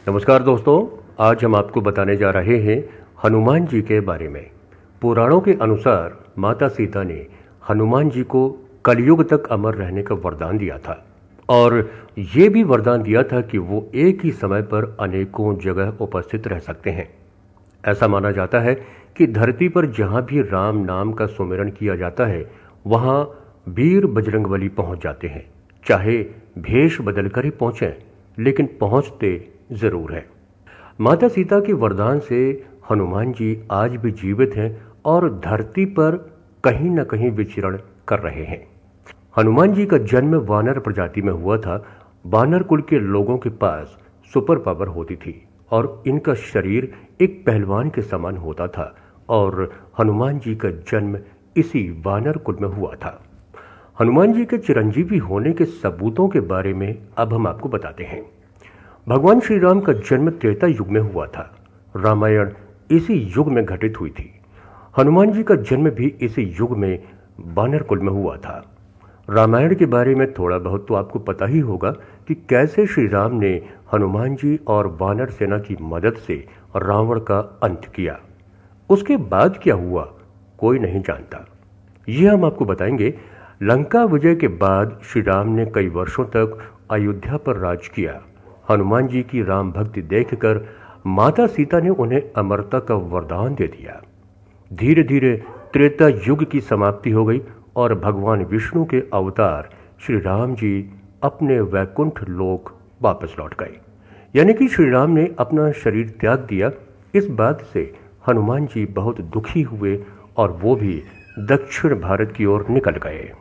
नमस्कार दोस्तों, आज हम आपको बताने जा रहे हैं हनुमान जी के बारे में। पुराणों के अनुसार माता सीता ने हनुमान जी को कलयुग तक अमर रहने का वरदान दिया था और ये भी वरदान दिया था कि वो एक ही समय पर अनेकों जगह उपस्थित रह सकते हैं। ऐसा माना जाता है कि धरती पर जहाँ भी राम नाम का सुमिरन किया जाता है वहाँ वीर बजरंगबली पहुँच जाते हैं, चाहे भेष बदलकर ही पहुँचें, लेकिन पहुँचते जरूर है। माता सीता के वरदान से हनुमान जी आज भी जीवित हैं और धरती पर कहीं न कहीं विचरण कर रहे हैं। हनुमान जी का जन्म वानर प्रजाति में हुआ था। वानर कुल के लोगों के पास सुपर पावर होती थी और इनका शरीर एक पहलवान के समान होता था और हनुमान जी का जन्म इसी वानर कुल में हुआ था। हनुमान जी के चिरंजीवी होने के सबूतों के बारे में अब हम आपको बताते हैं। भगवान श्री राम का जन्म त्रेता युग में हुआ था। रामायण इसी युग में घटित हुई थी। हनुमान जी का जन्म भी इसी युग में वानर कुल में हुआ था। रामायण के बारे में थोड़ा बहुत तो आपको पता ही होगा कि कैसे श्री राम ने हनुमान जी और वानर सेना की मदद से रावण का अंत किया। उसके बाद क्या हुआ कोई नहीं जानता, ये हम आपको बताएंगे। लंका विजय के बाद श्री राम ने कई वर्षों तक अयोध्या पर राज किया। हनुमान जी की राम भक्ति देखकर माता सीता ने उन्हें अमरता का वरदान दे दिया। धीरे धीरे त्रेता युग की समाप्ति हो गई और भगवान विष्णु के अवतार श्री राम जी अपने वैकुंठ लोक वापस लौट गए। यानी कि श्री राम ने अपना शरीर त्याग दिया। इस बात से हनुमान जी बहुत दुखी हुए और वो भी दक्षिण भारत की ओर निकल गए।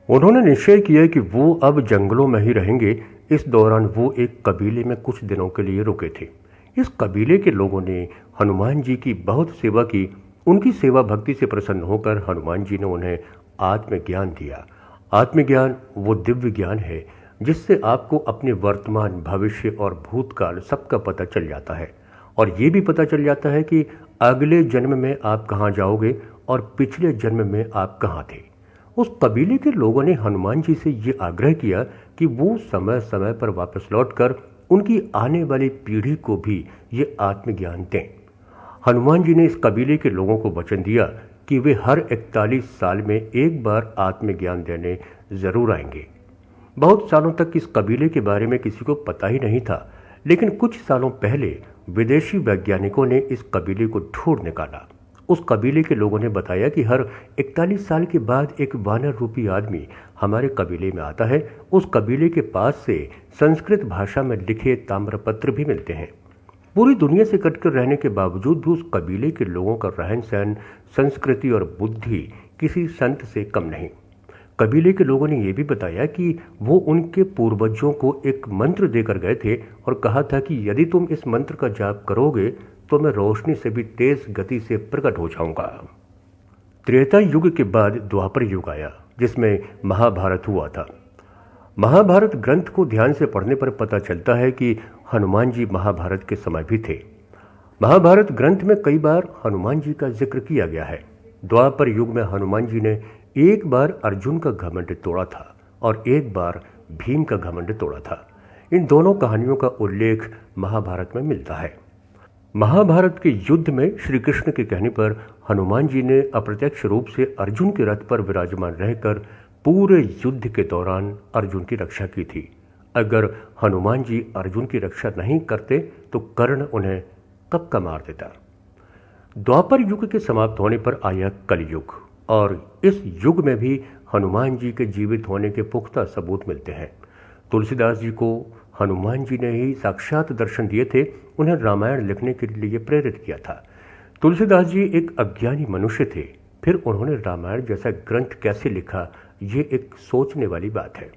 उन्होंने निश्चय किया कि वो अब जंगलों में ही रहेंगे। इस दौरान वो एक कबीले में कुछ दिनों के लिए रुके थे। इस कबीले के लोगों ने हनुमान जी की बहुत सेवा की। उनकी सेवा भक्ति से प्रसन्न होकर हनुमान जी ने उन्हें आत्मज्ञान दिया। आत्मज्ञान वो दिव्य ज्ञान है जिससे आपको अपने वर्तमान, भविष्य और भूतकाल सबका पता चल जाता है और ये भी पता चल जाता है कि अगले जन्म में आप कहाँ जाओगे और पिछले जन्म में आप कहाँ थे। उस कबीले के लोगों ने हनुमान जी से ये आग्रह किया कि वो समय समय पर वापस लौटकर उनकी आने वाली पीढ़ी को भी ये आत्मज्ञान दें। हनुमान जी ने इस कबीले के लोगों को वचन दिया कि वे हर 41 साल में एक बार आत्मज्ञान देने जरूर आएंगे। बहुत सालों तक इस कबीले के बारे में किसी को पता ही नहीं था, लेकिन कुछ सालों पहले विदेशी वैज्ञानिकों ने इस कबीले को ढूंढ निकाला। उस कबीले के लोगों ने बताया कि हर 41 साल के बाद एक वानर रूपी आदमी हमारे कबीले में आता है। उस कबीले के पास से संस्कृत भाषा में लिखे ताम्रपत्र भी मिलते हैं। पूरी दुनिया से कटकर रहने के बावजूद भी उस कबीले के लोगों का रहन सहन, संस्कृति और बुद्धि किसी संत से कम नहीं। कबीले के लोगों ने यह भी बताया कि वो उनके पूर्वजों को एक मंत्र देकर गए थे और कहा था कि यदि तुम इस मंत्र का जाप करोगे तो मैं रोशनी से भी तेज गति से प्रकट हो जाऊंगा। त्रेता युग के बाद द्वापर युग आया जिसमें महाभारत हुआ था। महाभारत ग्रंथ को ध्यान से पढ़ने पर पता चलता है कि हनुमान जी महाभारत के समय भी थे। महाभारत ग्रंथ में कई बार हनुमान जी का जिक्र किया गया है। द्वापर युग में हनुमान जी ने एक बार अर्जुन का घमंड तोड़ा था और एक बार भीम का घमंड तोड़ा था। इन दोनों कहानियों का उल्लेख महाभारत में मिलता है। महाभारत के युद्ध में श्री कृष्ण के कहने पर हनुमान जी ने अप्रत्यक्ष रूप से अर्जुन के रथ पर विराजमान रहकर पूरे युद्ध के दौरान अर्जुन की रक्षा की थी। अगर हनुमान जी अर्जुन की रक्षा नहीं करते तो कर्ण उन्हें कब का मार देता। द्वापर युग के समाप्त होने पर आया कलयुग और इस युग में भी हनुमान जी के जीवित होने के पुख्ता सबूत मिलते हैं। तुलसीदास जी को हनुमान जी ने ही साक्षात दर्शन दिए थे, उन्हें रामायण लिखने के लिए प्रेरित किया था। तुलसीदास जी एक अज्ञानी मनुष्य थे, फिर उन्होंने रामायण जैसा ग्रंथ कैसे लिखा, ये एक सोचने वाली बात है।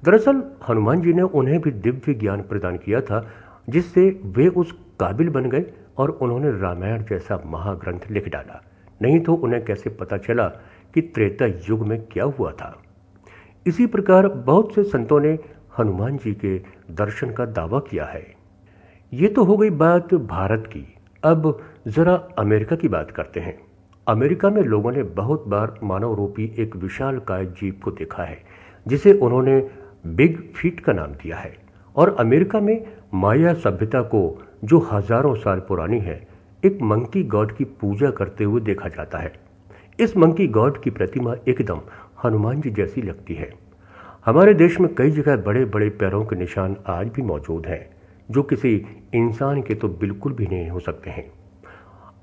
दरअसल हनुमान जी ने उन्हें भी दिव्य ज्ञान प्रदान किया था जिससे वे उस काबिल बन गए और उन्होंने रामायण जैसा महाग्रंथ लिख डाला। नहीं तो उन्हें कैसे पता चला कि त्रेता युग में क्या हुआ था। इसी प्रकार बहुत से संतों ने हनुमान जी के दर्शन का दावा किया है। ये तो हो गई बात भारत की। अब जरा अमेरिका की बात करते हैं। अमेरिका में लोगों ने बहुत बार मानव रूपी एक विशालकाय जीव को देखा है जिसे उन्होंने बिग फीट का नाम दिया है और अमेरिका में माया सभ्यता को, जो हजारों साल पुरानी है, एक मंकी गॉड की पूजा करते हुए देखा जाता है। इस मंकी गॉड की प्रतिमा एकदम हनुमान जी जैसी लगती है। हमारे देश में कई जगह बड़े बड़े पैरों के निशान आज भी मौजूद हैं, जो किसी इंसान के तो बिल्कुल भी नहीं हो सकते हैं।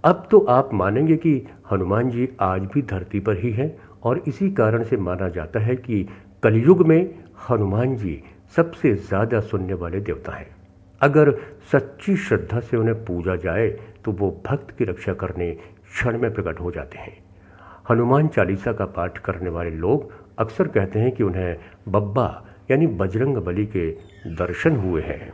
अब तो आप मानेंगे कि हनुमान जी आज भी धरती पर ही हैं और इसी कारण से माना जाता है कि कलयुग में हनुमान जी सबसे ज्यादा सुनने वाले देवता हैं। अगर सच्ची श्रद्धा से उन्हें पूजा जाए तो वो भक्त की रक्षा करने क्षण में प्रकट हो जाते हैं। हनुमान चालीसा का पाठ करने वाले लोग अक्सर कहते हैं कि उन्हें बब्बा यानी बजरंग बली के दर्शन हुए हैं।